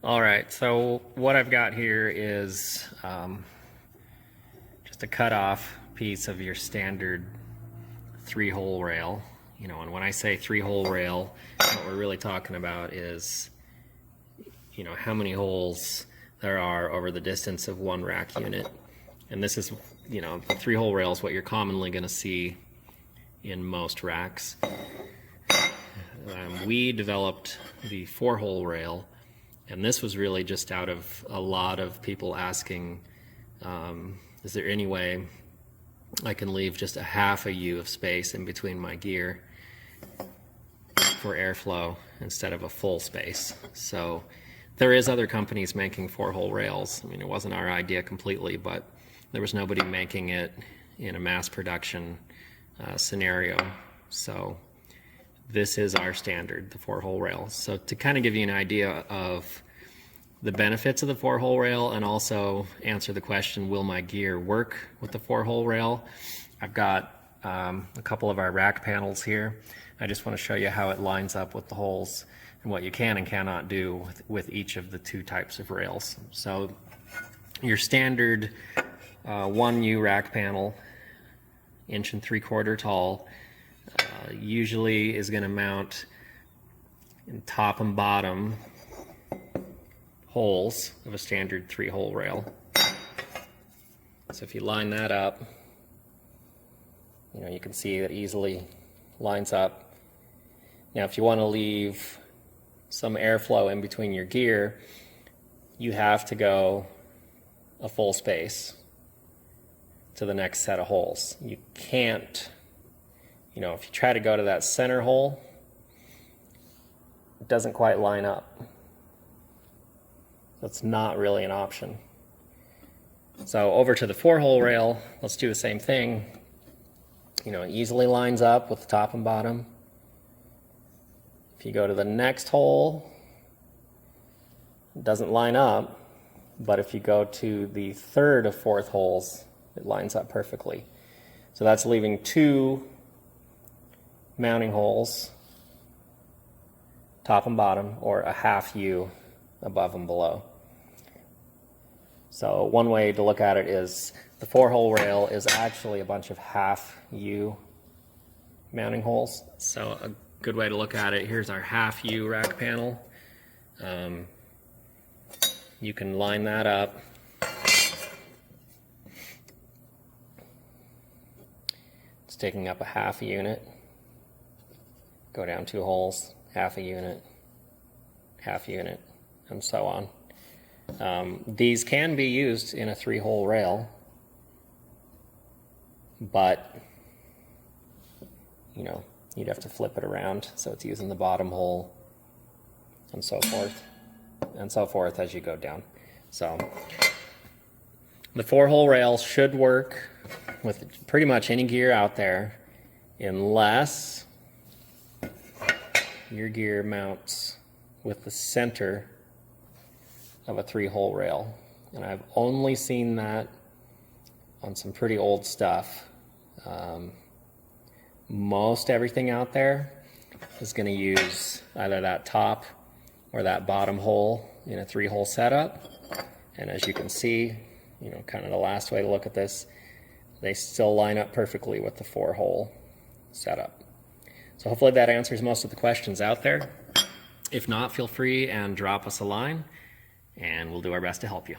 All right, so what I've got here is just a cut-off piece of your standard three-hole rail. You know, and when I say three-hole rail, what we're really talking about is, you know, how many holes there are over the distance of one rack unit. And this is, you know, the three-hole rail is what you're commonly going to see in most racks. We developed the four-hole rail, and this was really just out of a lot of people asking, is there any way I can leave just a half a U of space in between my gear for airflow instead of a full space? So there is other companies making four-hole rails. I mean, it wasn't our idea completely, but there was nobody making it in a mass production scenario. So this is our standard, the four-hole rail. So to kind of give you an idea of the benefits of the four-hole rail and also answer the question, will my gear work with the four-hole rail? I've got a couple of our rack panels here. I just want to show you how it lines up with the holes and what you can and cannot do with each of the two types of rails. So your standard 1U rack panel, 1 3/4 tall, usually is going to mount in top and bottom holes of a standard three-hole rail. So if you line that up, you know, you can see it easily lines up. Now if you want to leave some airflow in between your gear, you have to go a full space to the next set of holes. You can't, you know, if you try to go to that center hole, it doesn't quite line up. That's not really an option. So over to the four-hole rail, let's do the same thing. You know, it easily lines up with the top and bottom. If you go to the next hole, it doesn't line up, but if you go to the third of fourth holes, it lines up perfectly. So that's leaving two mounting holes, top and bottom, or a half U above and below. So one way to look at it is the four-hole rail is actually a bunch of half U mounting holes. So a good way to look at it, here's our half U rack panel. You can line that up. It's taking up a half a unit. Go down two holes, half a unit, and so on. These can be used in a three-hole rail, but you know, you'd have to flip it around so it's using the bottom hole, and so forth as you go down. So the four-hole rail should work with pretty much any gear out there, unless your gear mounts with the center of a three-hole rail. And I've only seen that on some pretty old stuff. Most everything out there is going to use either that top or that bottom hole in a three-hole setup. And as you can see, you know, kind of the last way to look at this, they still line up perfectly with the four-hole setup. So hopefully that answers most of the questions out there. If not, feel free and drop us a line, and we'll do our best to help you.